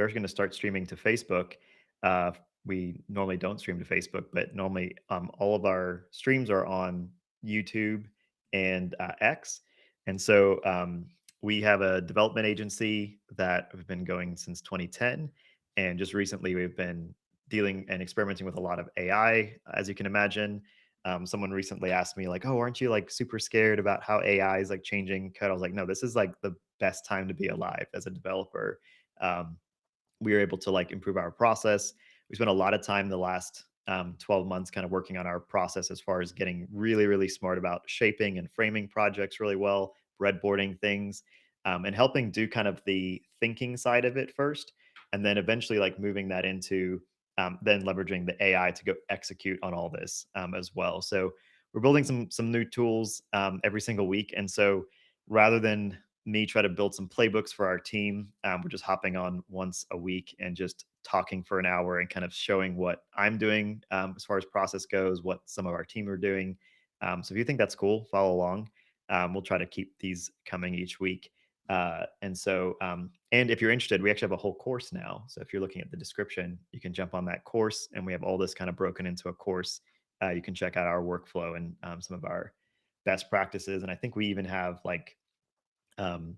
we are going to start streaming to Facebook. Uh, we normally don't stream to Facebook, but normally all of our streams are on YouTube and X. And so we have a development agency that have been going since 2010. And just recently, we've been dealing and experimenting with a lot of AI, as you can imagine. Someone recently asked me, like, "Oh, aren't you like super scared about how AI is like changing code?" I was like, "No, this is like the best time to be alive as a developer." Um, we were able to like improve our process. We spent a lot of time the last 12 months kind of working on our process as far as getting really, really smart about shaping and framing projects really well, breadboarding things, and helping do kind of the thinking side of it first. And then eventually like moving that into then leveraging the AI to go execute on all this as well. So we're building some new tools every single week. And so rather than me try to build some playbooks for our team. We're just hopping on once a week and just talking for an hour and kind of showing what I'm doing as far as process goes, what some of our team are doing. So if you think that's cool, follow along. We'll try to keep these coming each week. And if you're interested, we actually have a whole course now. So if you're looking at the description, you can jump on that course, and we have all this kind of broken into a course. You can check out our workflow and some of our best practices. And I think we even have um,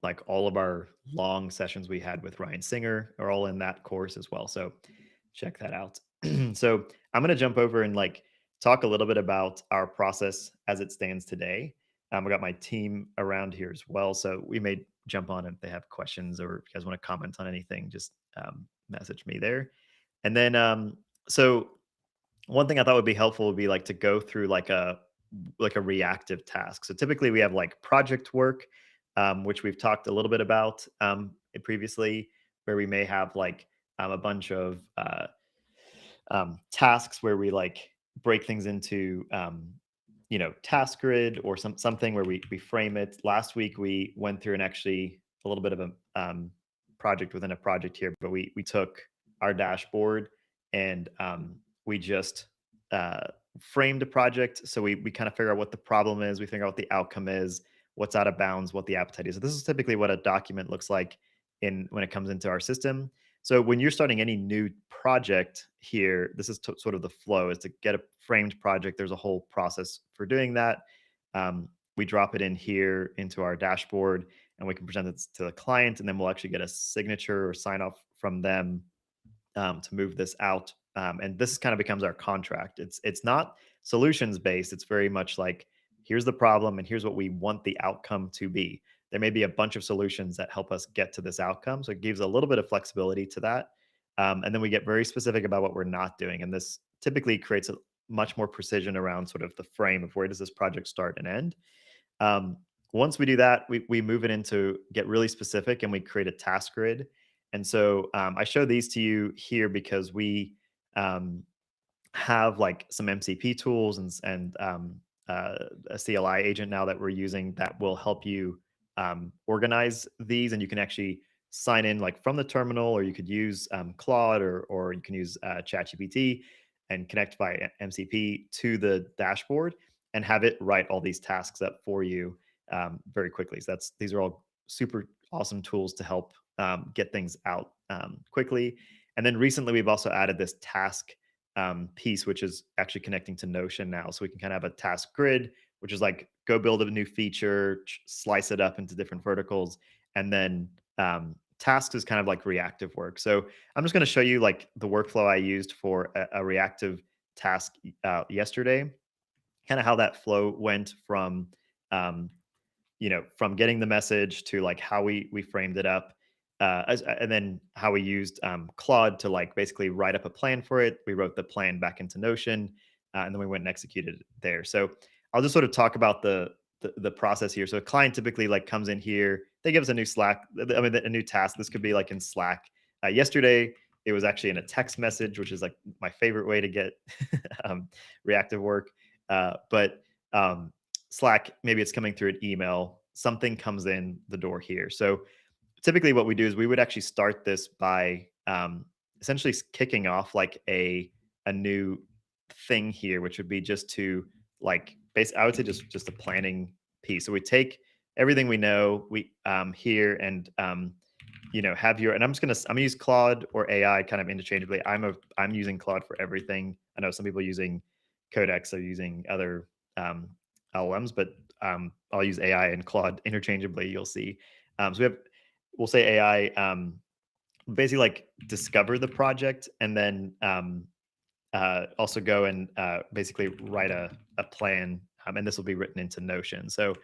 like all of our long sessions we had with Ryan Singer are all in that course as well. So check that out. So I'm going to jump over and like talk a little bit about our process as it stands today. We got my team around here as well. So we may jump on if they have questions or if you guys want to comment on anything, just message me there. And then, so one thing I thought would be helpful would be like to go through like a reactive task. So typically we have like project work, which we've talked a little bit about previously, where we may have like a bunch of tasks where we like break things into task grid or something where we frame it. Last week we went through and actually a little bit of a project within a project here, but we took our dashboard and we just uh, framed a project. So we kind of figure out what the problem is, we figure out what the outcome is, what's out of bounds, what the appetite is. So this is typically what a document looks like in when it comes into our system. So when you're starting any new project here, this is sort of the flow is to get a framed project. There's a whole process for doing that. We drop it in here into our dashboard and we can present it to the client, and then we'll actually get a signature or sign off from them to move this out. And this kind of becomes our contract. It's not solutions based. It's very much like here's the problem and here's what we want the outcome to be. There may be a bunch of solutions that help us get to this outcome, so it gives a little bit of flexibility to that. And then we get very specific about what we're not doing, and this typically creates a much more precision around sort of the frame of where does this project start and end. Um, Once we do that, we move it into get really specific and we create a task grid. And so I show these to you here because we um, have like some MCP tools and a CLI agent now that we're using that will help you organize these, and you can actually sign in like from the terminal, or you could use Claude or you can use ChatGPT and connect via MCP to the dashboard and have it write all these tasks up for you very quickly. So these are all super awesome tools to help get things out quickly. And then recently, we've also added this task piece, which is actually connecting to Notion now. So we can kind of have a task grid, which is like go build a new feature, slice it up into different verticals, and then tasks is kind of like reactive work. So I'm just going to show you like the workflow I used for a reactive task yesterday, kind of how that flow went from um, from getting the message to like how we framed it up, and then how we used Claude to like basically write up a plan for it. We wrote the plan back into Notion, and then we went and executed it there. So I'll just sort of talk about the process here. So a client typically like comes in here, they give us a new Slack, I mean a new task. This could be like in Slack. Yesterday it was actually in a text message, which is like my favorite way to get reactive work. But Slack, maybe it's coming through an email, something comes in the door here. So typically what we do is we would actually start this by essentially kicking off like a new thing here, which would be just to like I would say just a planning piece. So we take everything we know we here and have your, and I'm gonna use Claude or AI kind of interchangeably. I'm using Claude for everything. I know some people using Codex are using other um, LLMs, but I'll use AI and Claude interchangeably. You'll see. So we'll say AI basically like discover the project and then also go and basically write a plan, and this will be written into Notion. So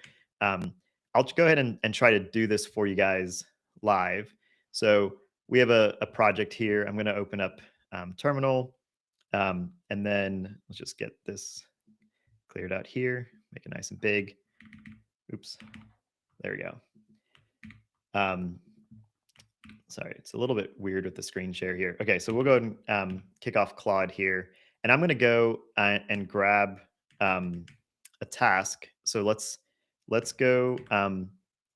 um, I'll go ahead and try to do this for you guys live. So we have a project here. I'm going to open up Terminal, and then let's just get this cleared out here, make it nice and big. Oops, there we go. Sorry, it's a little bit weird with the screen share here. Okay, so we'll go ahead and kick off Claude here. And I'm going to go and grab a task. So let's go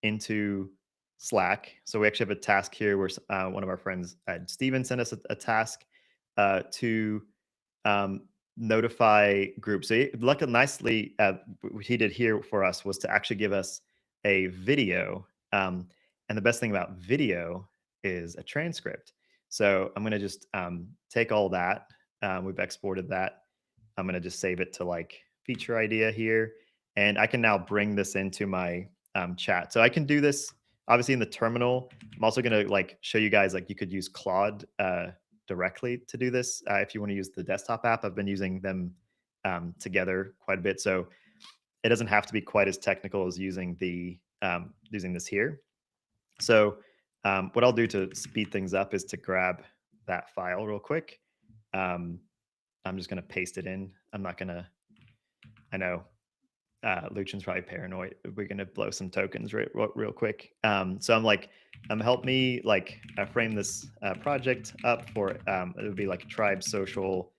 into Slack. So we actually have a task here where one of our friends, Steven, sent us a task to notify groups. So luckily, nicely, what he did here for us was to actually give us a video. And the best thing about video is a transcript. So I'm going to just take all that. We've exported that. I'm going to just save it to like feature idea here. And I can now bring this into my chat. So I can do this obviously in the terminal. I'm also going to like show you guys like you could use Claude directly to do this. If you want to use the desktop app, I've been using them together quite a bit. So it doesn't have to be quite as technical as using using this here. So what I'll do to speed things up is to grab that file real quick. I'm just going to paste it in. I'm not going to, I know Lucian's probably paranoid. We're going to blow some tokens real quick. So I'm like, help me like frame this project up for, it would be like a tribe social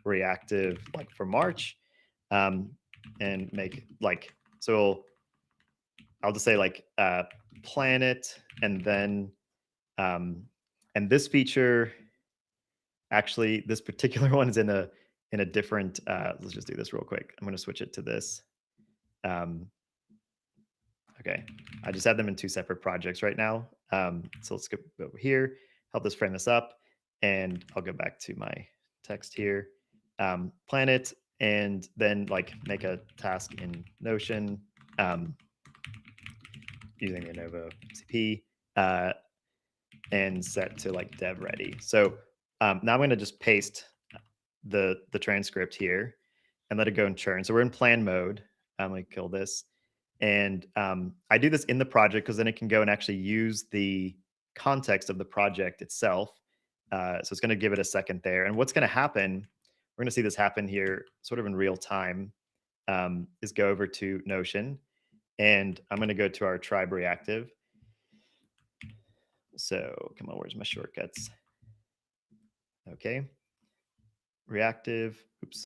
reactive like for March, and make like, so I'll just say like planet, and then and this feature, actually, this particular one is in a different. Let's just do this real quick. I'm going to switch it to this. Okay, I just have them in two separate projects right now. So let's go over here, help us frame this up, and I'll go back to my text here. Planet, and then like make a task in Notion using the Lenovo MCP. And set to like dev ready. So now I'm going to just paste the transcript here and let it go and churn. So we're in plan mode. I'm going to kill this. And I do this in the project because then it can go and actually use the context of the project itself. So it's going to give it a second there. And what's going to happen, we're going to see this happen here sort of in real time, is go over to Notion. And I'm going to go to our tribe reactive. So come on, where's my shortcuts? Okay. Reactive. Oops.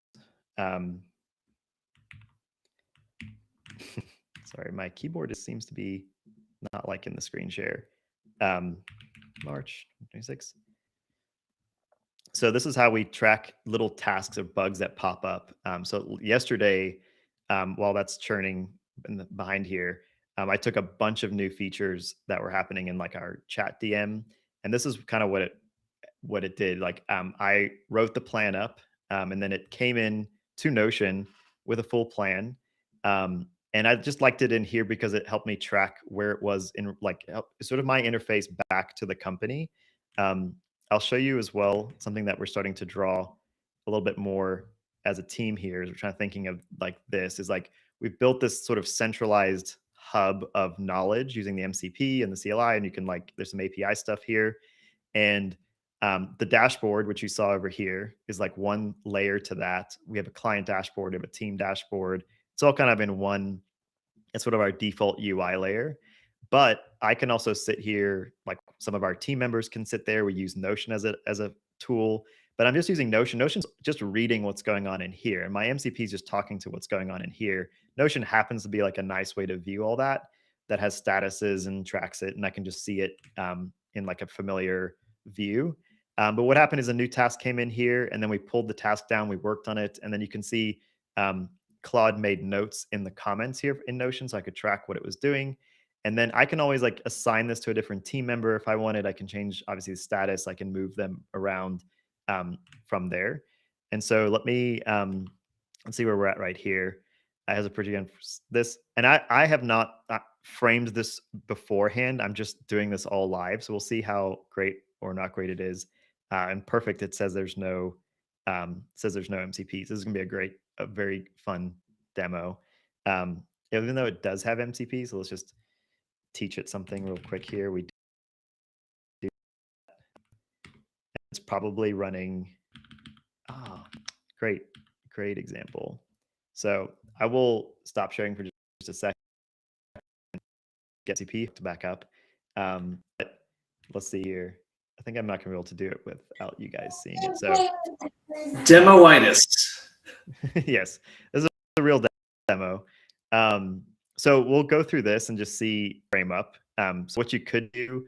Sorry, my keyboard seems to be not liking the screen share. March 26. So this is how we track little tasks or bugs that pop up. So yesterday, while that's churning behind here, I took a bunch of new features that were happening in like our chat DM, and this is kind of what it did. Like I wrote the plan up, and then it came in to Notion with a full plan. And I just liked it in here because it helped me track where it was in like sort of my interface back to the company. I'll show you as well something that we're starting to draw a little bit more as a team here. As we're trying to thinking of like this is like we've built this sort of centralized hub of knowledge using the MCP and the CLI, and you can like there's some API stuff here, and the dashboard, which you saw over here, is like one layer to that. We have a client dashboard, we have a team dashboard. It's all kind of in one. It's sort of our default UI layer. But I can also sit here, like some of our team members can sit there. We use Notion as a tool, but I'm just using Notion. Notion's just reading what's going on in here, and my MCP is just talking to what's going on in here. Notion happens to be like a nice way to view all that has statuses and tracks it, and I can just see it in like a familiar view. But what happened is a new task came in here, and then we pulled the task down, we worked on it, and then you can see Claude made notes in the comments here in Notion, so I could track what it was doing. And then I can always like assign this to a different team member if I wanted. I can change obviously the status. I can move them around from there. And so let's see where we're at right here. I has a pretty good this, and I have not framed this beforehand. I'm just doing this all live, so we'll see how great or not great it is. And perfect, it says there's no MCPs. This is gonna be a very fun demo. Even though it does have MCPs, so let's just teach it something real quick here. It's probably running. Ah, great example. So I will stop sharing for just a second. Get CP to back up. But let's see here. I think I'm not gonna be able to do it without you guys seeing it. So Demo-itis. yes, this is a real demo. So we'll go through this and just see frame up. So what you could do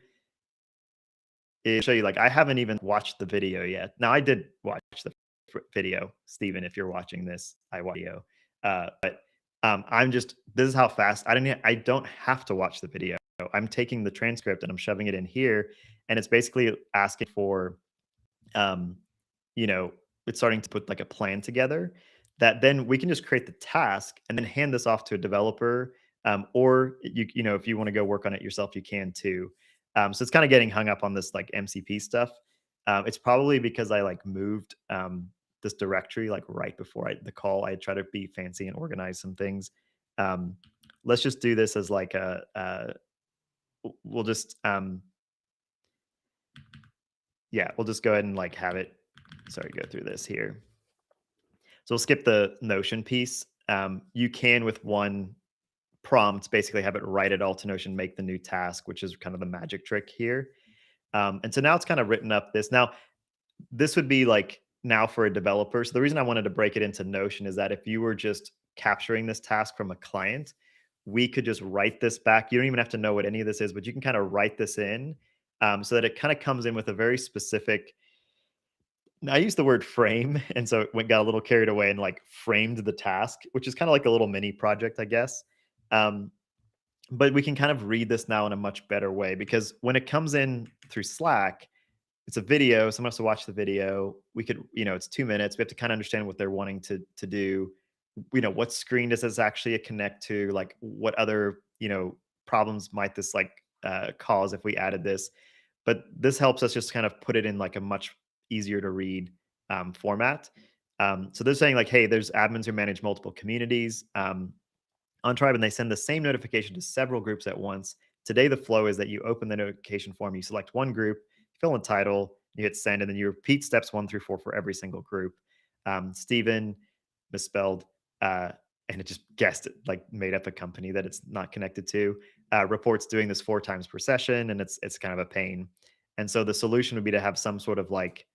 is show you, like, I haven't even watched the video yet. Now I did watch the video, Stephen, if you're watching this, I watch video. But this is how fast, I don't have to watch the video. I'm taking the transcript and I'm shoving it in here, and it's basically asking for, it's starting to put like a plan together that then we can just create the task and then hand this off to a developer. Or if you want to go work on it yourself, you can too. So it's kind of getting hung up on this like MCP stuff. It's probably because I like moved this directory like right before the call. I try to be fancy and organize some things. Let's just do this as like we'll just we'll just go ahead and like have it. Sorry, go through this here. So we'll skip the Notion piece. You can, with one prompt, basically have it write it all to Notion, make the new task, which is kind of the magic trick here. And so now it's kind of written up this. Now, this would be like now for a developer. So the reason I wanted to break it into Notion is that if you were just capturing this task from a client, we could just write this back. You don't even have to know what any of this is, but you can kind of write this in so that it kind of comes in with a very specific. I used the word frame, and so it got a little carried away and like framed the task, which is kind of like a little mini project, I guess. But we can kind of read this now in a much better way, because when it comes in through Slack, it's a video. Someone has to watch the video. We could, it's 2 minutes. We have to kind of understand what they're wanting to do. What screen does this actually connect to? Like, what other, problems might this like cause if we added this? But this helps us just kind of put it in like a much easier to read format. So they're saying like, hey, there's admins who manage multiple communities on Tribe, and they send the same notification to several groups at once. Today, the flow is that you open the notification form, you select one group, fill in title, you hit send, and then you repeat steps 1 through 4 for every single group. Stephen misspelled, and it just guessed it, like made up a company that it's not connected to. Reports doing this 4 times per session, and it's kind of a pain. And so the solution would be to have some sort of like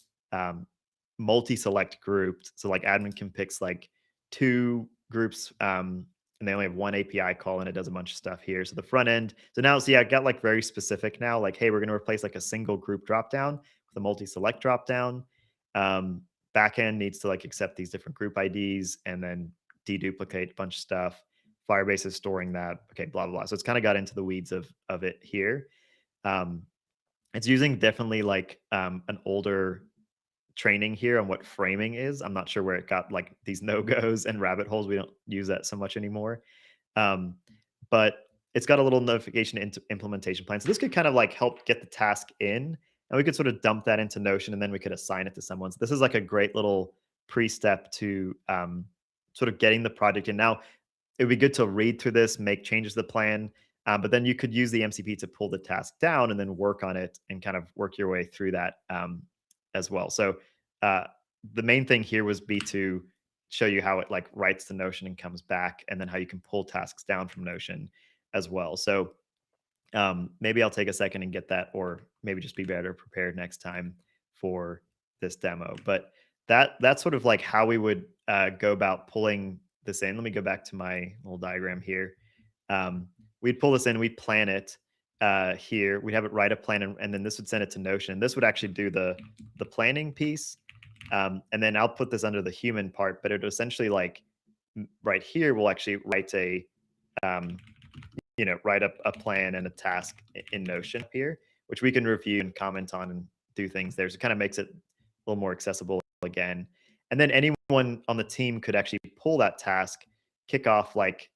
multi-select grouped. So like admin can pick like 2 groups, and they only have 1 API call, and it does a bunch of stuff here. So the front end. So now, I got like very specific now, like, hey, we're going to replace like a single group dropdown with a multi-select dropdown. Backend needs to like accept these different group IDs and then deduplicate a bunch of stuff. Firebase is storing that. Okay, blah, blah, blah. So it's kind of got into the weeds of it here. It's using definitely like an older training here on what framing is. I'm not sure where it got like these no-goes and rabbit holes. We don't use that so much anymore. But it's got a little notification into implementation plan. So this could kind of like help get the task in, and we could sort of dump that into Notion, and then we could assign it to someone. So this is like a great little pre-step to sort of getting the project in. Now, it would be good to read through this, make changes to the plan, but then you could use the MCP to pull the task down and then work on it and kind of work your way through that as well. So the main thing here was to show you how it like writes to Notion and comes back, and then how you can pull tasks down from Notion as well. So maybe I'll take a second and get that, or maybe just be better prepared next time for this demo. But that's sort of like how we would go about pulling this in. Let me go back to my little diagram here. We'd pull this in, we'd plan it here. We'd have it write a plan, and then this would send it to Notion. This would actually do the planning piece. And then I'll put this under the human part, but it would essentially like right here, we'll actually write a write up a plan and a task in Notion here, which we can review and comment on and do things there. So it kind of makes it a little more accessible again. And then anyone on the team could actually pull that task, kick off like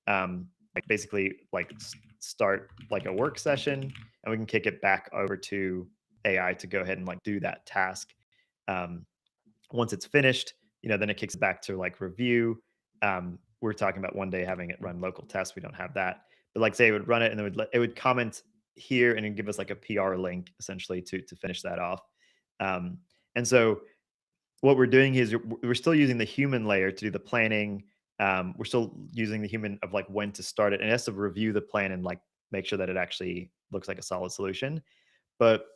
basically like start like a work session, and we can kick it back over to AI to go ahead and like do that task. Um, Once it's finished, then it kicks back to like review. We're talking about one day having it run local tests. We don't have that, but like say it would run it and it would comment here and then give us like a PR link essentially to finish that off. Um, and so what we're doing is we're still using the human layer to do the planning. We're still using the human of like when to start it, and it has to review the plan and like make sure that it actually looks like a solid solution. But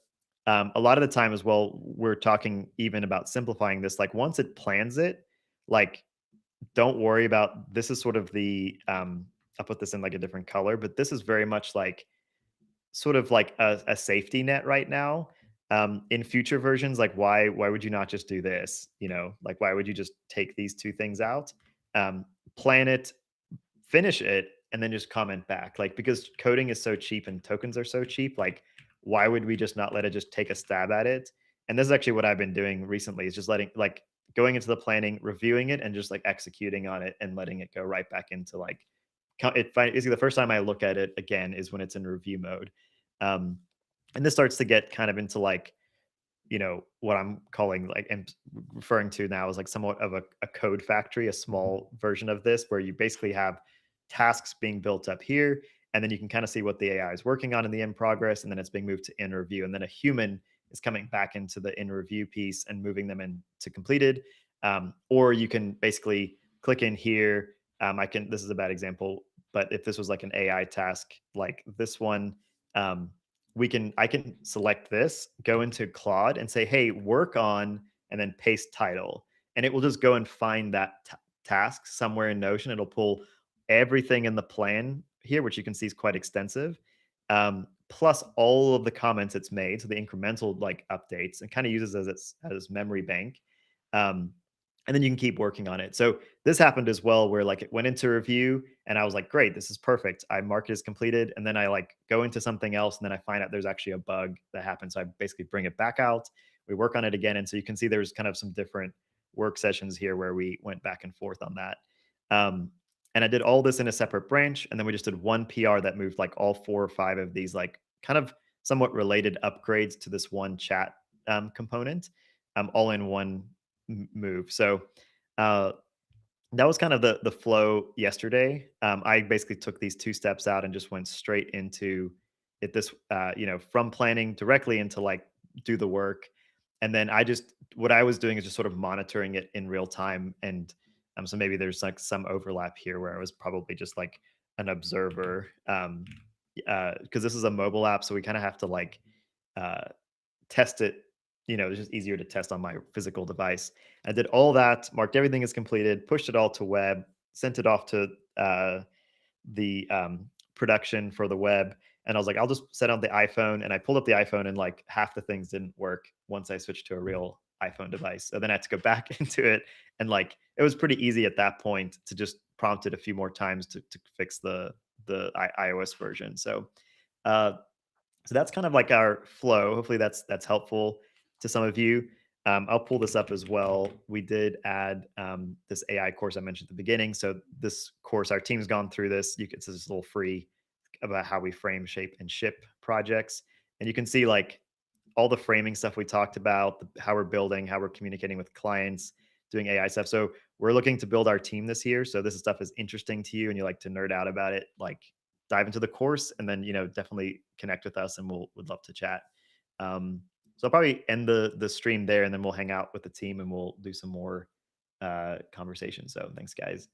a lot of the time as well, we're talking even about simplifying this. Like once it plans it, like don't worry about this is sort of the I'll put this in like a different color, but this is very much like sort of like a safety net right now. In future versions, like why would you not just do this? Like why would you just take these two things out, plan it, finish it, and then just comment back? Like because coding is so cheap and tokens are so cheap, like why would we just not let it just take a stab at it? And this is actually what I've been doing recently is just letting like going into the planning, reviewing it, and just like executing on it and letting it go right back into like basically the first time I look at it again is when it's in review mode. Um, and this starts to get kind of into like, what I'm calling like and referring to now as like somewhat of a code factory, a small version of this where you basically have tasks being built up here, and then you can kind of see what the AI is working on in the in progress, and then it's being moved to in review, and then a human is coming back into the in review piece and moving them into completed. Or you can basically click in here. This is a bad example, but if this was like an AI task like this one, um, I can select this, go into Claude and say, "Hey, work on," and then paste title. And it will just go and find that task somewhere in Notion. It'll pull everything in the plan here, which you can see is quite extensive, plus all of the comments it's made, so the incremental like updates, and kind of uses as memory bank. Um, and then you can keep working on it. So this happened as well, where like it went into review, and I was like, "Great, this is perfect." I mark it as completed, and then I like go into something else, and then I find out there's actually a bug that happened. So I basically bring it back out. We work on it again, and so you can see there's kind of some different work sessions here where we went back and forth on that. Um, and I did all this in a separate branch, and then we just did one PR that moved like all 4 or 5 of these like kind of somewhat related upgrades to this one chat component, all in one move. So uh, that was kind of the flow yesterday. I basically took these 2 steps out and just went straight into it. From planning directly into like do the work, and then what I was doing is just sort of monitoring it in real time. And so maybe there's like some overlap here where I was probably just like an observer, because this is a mobile app, so we kind of have to like uh, test it. It's just easier to test on my physical device. I did all that, marked everything as completed, pushed it all to web, sent it off to the production for the web. And I was like, I'll just set on the iPhone. And I pulled up the iPhone, and like half the things didn't work once I switched to a real iPhone device. So then I had to go back into it. And like, it was pretty easy at that point to just prompt it a few more times to fix the iOS version. Uh, so that's kind of like our flow. Hopefully that's helpful to some of you. I'll pull this up as well. We did add this AI course I mentioned at the beginning. So this course, our team's gone through this. It's this little free about how we frame, shape, and ship projects. And you can see like all the framing stuff we talked about, how we're building, how we're communicating with clients, doing AI stuff. So we're looking to build our team this year. So this stuff is interesting to you and you like to nerd out about it, like dive into the course, and then definitely connect with us, and would love to chat. So I'll probably end the stream there, and then we'll hang out with the team and we'll do some more conversation. So thanks, guys.